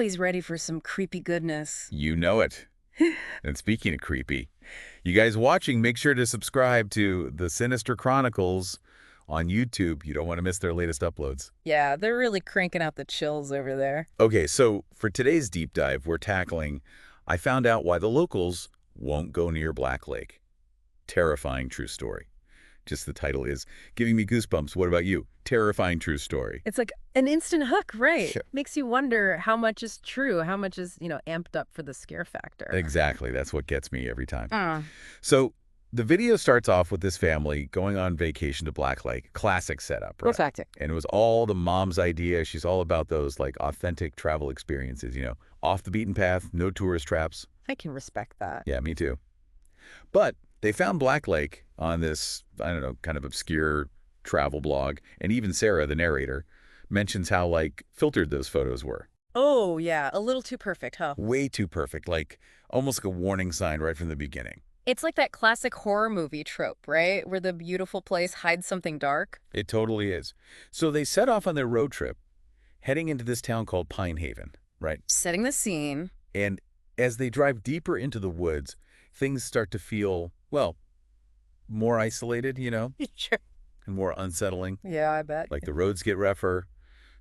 He's ready for some creepy goodness. You know it. And speaking of creepy, you guys watching, make sure to subscribe to the Sinister Chronicles on YouTube. You don't want to miss their latest uploads. Yeah, they're really cranking out the chills over there. Okay, so for today's deep dive, we're tackling I found out why the locals won't go near Black Lake. Terrifying true story. Just the title is giving me goosebumps. What about you? Terrifying true story. It's like an instant hook, right? Sure. Makes you wonder how much is true, how much is, amped up for the scare factor. Exactly. That's what gets me every time. Uh, So the video starts off with this family going on vacation to Black Lake. Classic setup, right? Prophylactic. And it was all the mom's idea. She's all about those like authentic travel experiences, off the beaten path, no tourist traps. I can respect that. Yeah, me too. But they found Black Lake on this, I don't know, kind of obscure travel blog. And even Sarah, the narrator, mentions how like filtered those photos were. Oh, yeah, a little too perfect, huh? Way too perfect, like almost like a warning sign right from the beginning. It's like that classic horror movie trope, right? Where the beautiful place hides something dark. It totally is. So they set off on their road trip, heading into this town called Pine Haven, right? Setting the scene. And as they drive deeper into the woods, things start to feel, well, more isolated, Sure. and more unsettling. Yeah, I bet. Like the roads get rougher,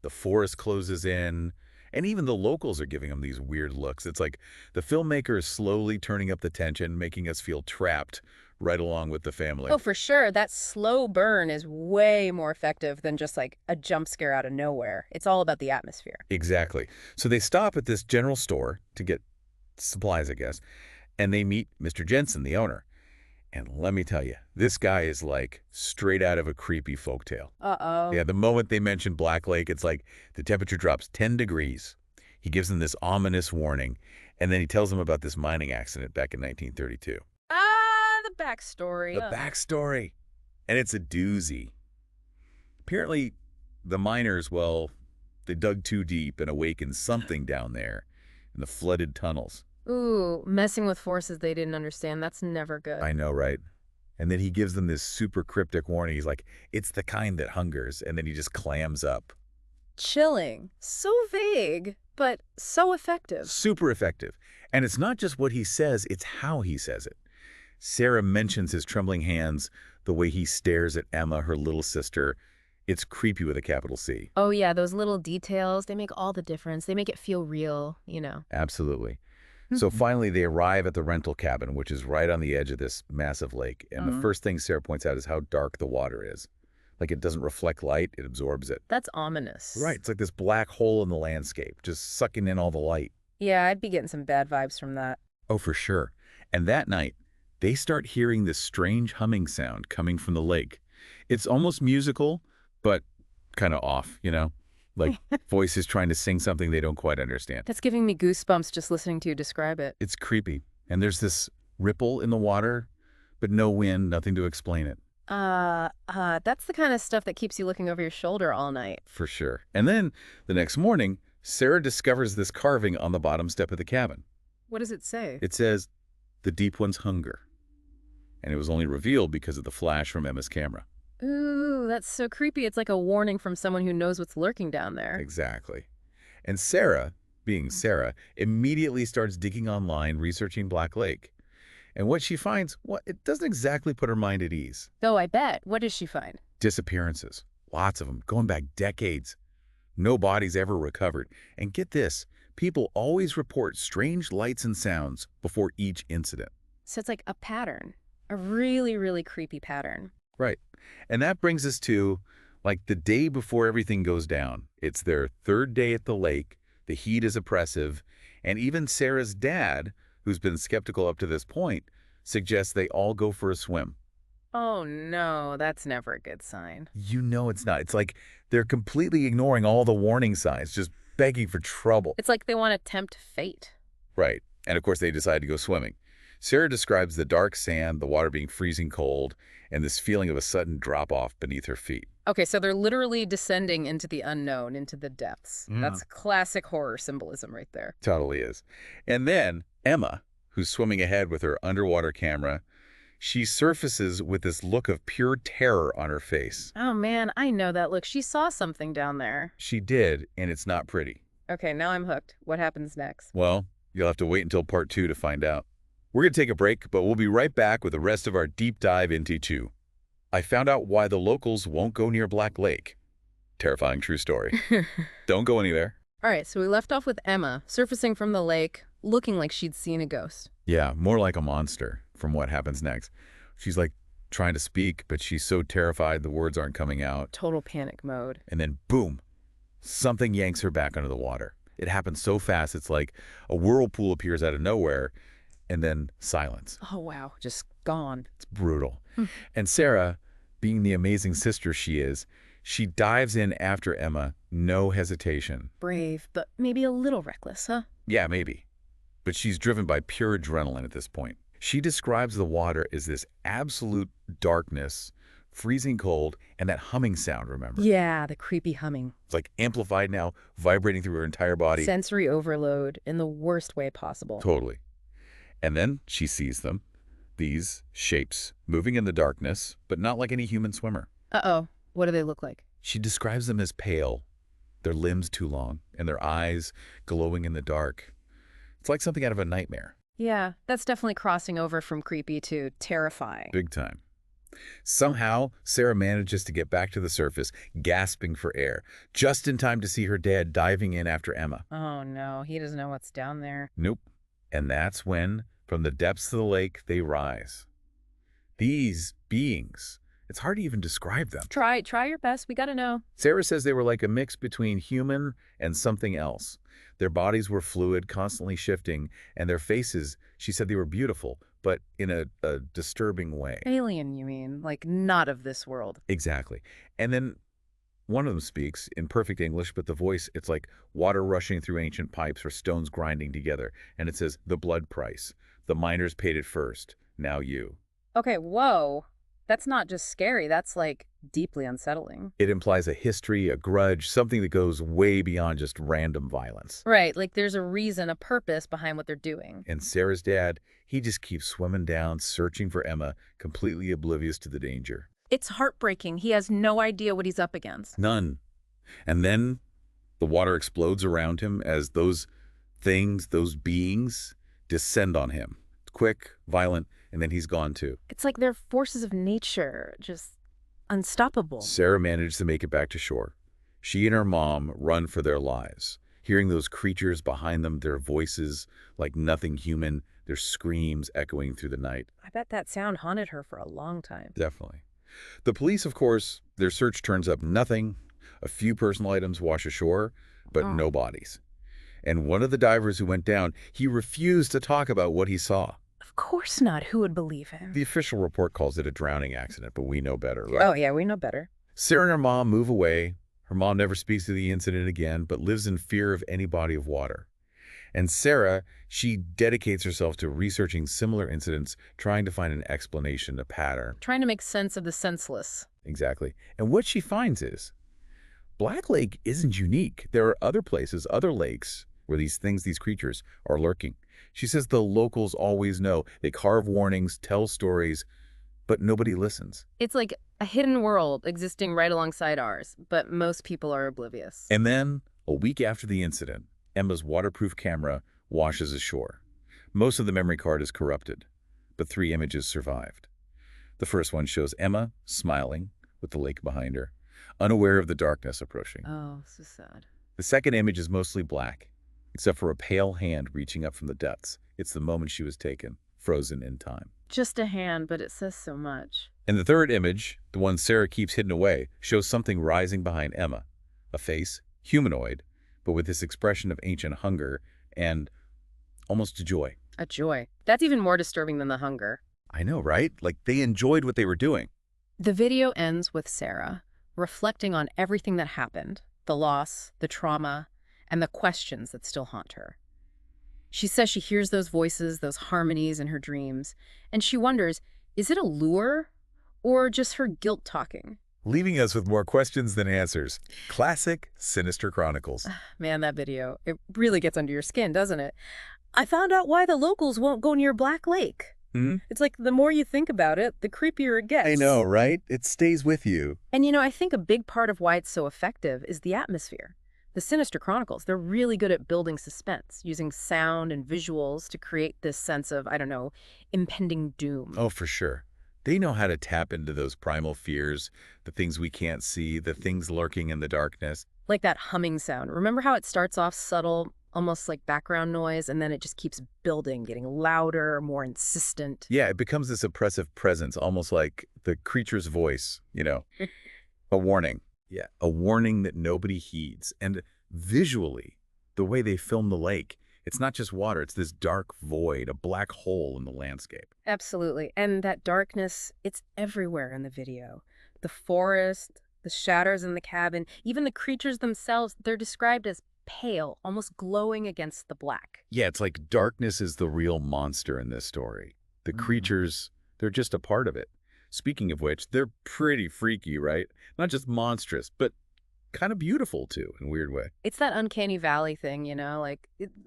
the forest closes in, and even the locals are giving them these weird looks. It's like the filmmaker is slowly turning up the tension, making us feel trapped right along with the family. Oh, for sure. That slow burn is way more effective than just like a jump scare out of nowhere. It's all about the atmosphere. Exactly. So they stop at this general store to get supplies, I guess, and they meet Mr. Jensen, the owner. And let me tell you, this guy is like straight out of a creepy folktale. Uh-oh. Yeah, the moment they mention Black Lake, it's like the temperature drops 10 degrees. He gives them this ominous warning, and then he tells them about this mining accident back in 1932. The backstory. The backstory. And it's a doozy. Apparently, the miners, well, they dug too deep and awakened something down there in the flooded tunnels. Ooh, messing with forces they didn't understand. That's never good. I know, right? And then he gives them this super cryptic warning. He's like, it's the kind that hungers. And then he just clams up. Chilling. So vague, but so effective. Super effective. And it's not just what he says, it's how he says it. Sarah mentions his trembling hands, the way he stares at Emma, her little sister. It's creepy with a capital C. Oh, yeah, those little details, they make all the difference. They make it feel real, Absolutely. So finally, they arrive at the rental cabin, which is right on the edge of this massive lake. And the first thing Sarah points out is how dark the water is. Like it doesn't reflect light, it absorbs it. That's ominous. Right. It's like this black hole in the landscape, just sucking in all the light. Yeah, I'd be getting some bad vibes from that. Oh, for sure. And that night, they start hearing this strange humming sound coming from the lake. It's almost musical, but kind of off, Like voices trying to sing something they don't quite understand. That's giving me goosebumps just listening to you describe it. It's creepy. And there's this ripple in the water, but no wind, nothing to explain it. That's the kind of stuff that keeps you looking over your shoulder all night. For sure. And then the next morning, Sarah discovers this carving on the bottom step of the cabin. What does it say? It says, "The deep one's hunger." And it was only revealed because of the flash from Emma's camera. Ooh, that's so creepy. It's like a warning from someone who knows what's lurking down there. Exactly. And Sarah, being Sarah, immediately starts digging online, researching Black Lake. And what she finds, well, it doesn't exactly put her mind at ease. Oh, I bet. What does she find? Disappearances. Lots of them, going back decades. No bodies ever recovered. And get this, people always report strange lights and sounds before each incident. So it's like a pattern. A really, really creepy pattern. Right. And that brings us to, like, the day before everything goes down. It's their third day at the lake. The heat is oppressive. And even Sarah's dad, who's been skeptical up to this point, suggests they all go for a swim. Oh, no, that's never a good sign. You know it's not. It's like they're completely ignoring all the warning signs, just begging for trouble. It's like they want to tempt fate. Right. And of course, they decide to go swimming. Sarah describes the dark sand, the water being freezing cold, and this feeling of a sudden drop-off beneath her feet. Okay, so they're literally descending into the unknown, into the depths. Yeah. That's classic horror symbolism right there. Totally is. And then Emma, who's swimming ahead with her underwater camera, she surfaces with this look of pure terror on her face. Oh, man, I know that look. She saw something down there. She did, and it's not pretty. Okay, now I'm hooked. What happens next? Well, you'll have to wait until part 2 to find out. We're going to take a break, but we'll be right back with the rest of our deep dive into 2. I found out why the locals won't go near Black Lake. Terrifying true story. Don't go anywhere. All right, so we left off with Emma surfacing from the lake, looking like she'd seen a ghost. Yeah, more like a monster from what happens next. She's like trying to speak, but she's so terrified the words aren't coming out. Total panic mode. And then boom, something yanks her back under the water. It happens so fast, it's like a whirlpool appears out of nowhere, and then silence. Oh, wow, just gone. It's brutal. And Sarah, being the amazing sister she is, she dives in after Emma, no hesitation. Brave, but maybe a little reckless, huh? Yeah, maybe. But she's driven by pure adrenaline at this point. She describes the water as this absolute darkness, freezing cold, and that humming sound, remember? Yeah, the creepy humming. It's like amplified now, vibrating through her entire body. Sensory overload in the worst way possible. Totally. And then she sees them, these shapes, moving in the darkness, but not like any human swimmer. Uh-oh. What do they look like? She describes them as pale, their limbs too long, and their eyes glowing in the dark. It's like something out of a nightmare. Yeah, that's definitely crossing over from creepy to terrifying. Big time. Somehow, Sarah manages to get back to the surface, gasping for air, just in time to see her dad diving in after Emma. Oh no, he doesn't know what's down there. Nope. And that's when, from the depths of the lake, they rise. These beings, it's hard to even describe them. Try your best. We gotta know. Sarah says they were like a mix between human and something else. Their bodies were fluid, constantly shifting, and their faces, she said they were beautiful, but in a disturbing way. Alien, you mean? Like not of this world. Exactly. And then one of them speaks in perfect English, but the voice, it's like water rushing through ancient pipes or stones grinding together. And it says, the blood price. The miners paid it first. Now you. Okay, whoa. That's not just scary. That's like deeply unsettling. It implies a history, a grudge, something that goes way beyond just random violence. Right, like there's a reason, a purpose behind what they're doing. And Sarah's dad, he just keeps swimming down, searching for Emma, completely oblivious to the danger. It's heartbreaking. He has no idea what he's up against. None. And then the water explodes around him as those things, those beings, descend on him. It's quick, violent, and then he's gone too. It's like they're forces of nature, just unstoppable. Sarah managed to make it back to shore. She and her mom run for their lives, hearing those creatures behind them, their voices like nothing human, their screams echoing through the night. I bet that sound haunted her for a long time. Definitely. The police, of course, their search turns up nothing. A few personal items wash ashore, but no bodies. And one of the divers who went down, he refused to talk about what he saw. Of course not. Who would believe him? The official report calls it a drowning accident, but we know better, right? Oh, yeah, we know better. Sarah and her mom move away. Her mom never speaks of the incident again, but lives in fear of any body of water. And Sarah, she dedicates herself to researching similar incidents, trying to find an explanation, a pattern. Trying to make sense of the senseless. Exactly. And what she finds is, Black Lake isn't unique. There are other places, other lakes, where these things, these creatures, are lurking. She says the locals always know. They carve warnings, tell stories, but nobody listens. It's like a hidden world existing right alongside ours, but most people are oblivious. And then, a week after the incident, Emma's waterproof camera washes ashore. Most of the memory card is corrupted, but 3 images survived. The first one shows Emma smiling with the lake behind her, unaware of the darkness approaching. Oh, so sad. The second image is mostly black, except for a pale hand reaching up from the depths. It's the moment she was taken, frozen in time. Just a hand, but it says so much. And the third image, the one Sarah keeps hidden away, shows something rising behind Emma. A face, humanoid, but with this expression of ancient hunger and almost joy. A joy. That's even more disturbing than the hunger. I know, right? Like they enjoyed what they were doing. The video ends with Sarah reflecting on everything that happened, the loss, the trauma, and the questions that still haunt her. She says she hears those voices, those harmonies in her dreams, and she wonders, is it a lure or just her guilt talking? Leaving us with more questions than answers. Classic Sinister Chronicles. Man, that video, it really gets under your skin, doesn't it? I found out why the locals won't go near Black Lake. It's like the more you think about it, the creepier it gets. I know, right? It stays with you. And you know, I think a big part of why it's so effective is the atmosphere. The Sinister Chronicles, they're really good at building suspense, using sound and visuals to create this sense of, I don't know, impending doom. Oh, for sure. They know how to tap into those primal fears, the things we can't see, the things lurking in the darkness. Like that humming sound. Remember how it starts off subtle, almost like background noise, and then it just keeps building, getting louder, more insistent? Yeah, it becomes this oppressive presence, almost like the creature's voice, a warning. Yeah, a warning that nobody heeds. And visually, the way they film the lake, it's not just water, it's this dark void, a black hole in the landscape. Absolutely. And that darkness, it's everywhere in the video. The forest, the shadows in the cabin, even the creatures themselves, they're described as pale, almost glowing against the black. Yeah, it's like darkness is the real monster in this story. The creatures, they're just a part of it. Speaking of which, they're pretty freaky, right? Not just monstrous, but kind of beautiful too, in a weird way. It's that uncanny valley thing,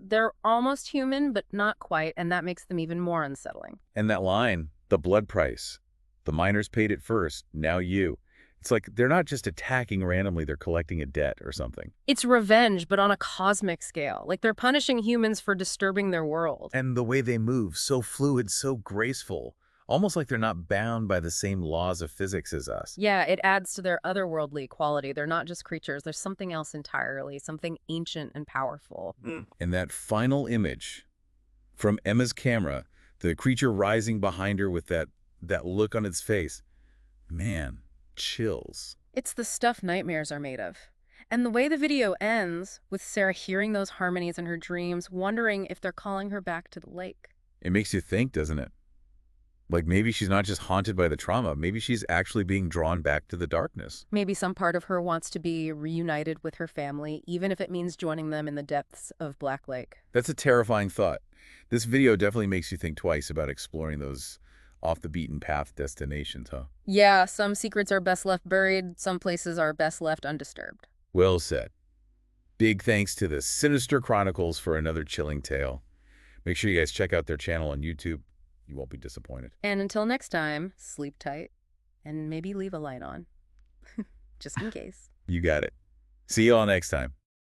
they're almost human, but not quite, and that makes them even more unsettling. And that line, the blood price, the miners paid it first, now you. It's like they're not just attacking randomly, they're collecting a debt or something. It's revenge, but on a cosmic scale. Like they're punishing humans for disturbing their world. And the way they move, so fluid, so graceful, almost like they're not bound by the same laws of physics as us. Yeah, it adds to their otherworldly quality. They're not just creatures. There's something else entirely, something ancient and powerful. And that final image from Emma's camera, the creature rising behind her with that look on its face, man, chills. It's the stuff nightmares are made of. And the way the video ends, with Sarah hearing those harmonies in her dreams, wondering if they're calling her back to the lake. It makes you think, doesn't it? Like maybe she's not just haunted by the trauma, maybe she's actually being drawn back to the darkness. Maybe some part of her wants to be reunited with her family, even if it means joining them in the depths of Black Lake. That's a terrifying thought. This video definitely makes you think twice about exploring those off-the-beaten-path destinations, huh? Yeah, some secrets are best left buried, some places are best left undisturbed. Well said. Big thanks to the Sinister Chronicles for another chilling tale. Make sure you guys check out their channel on YouTube. You won't be disappointed. And until next time, sleep tight and maybe leave a light on, just in case. You got it. See you all next time.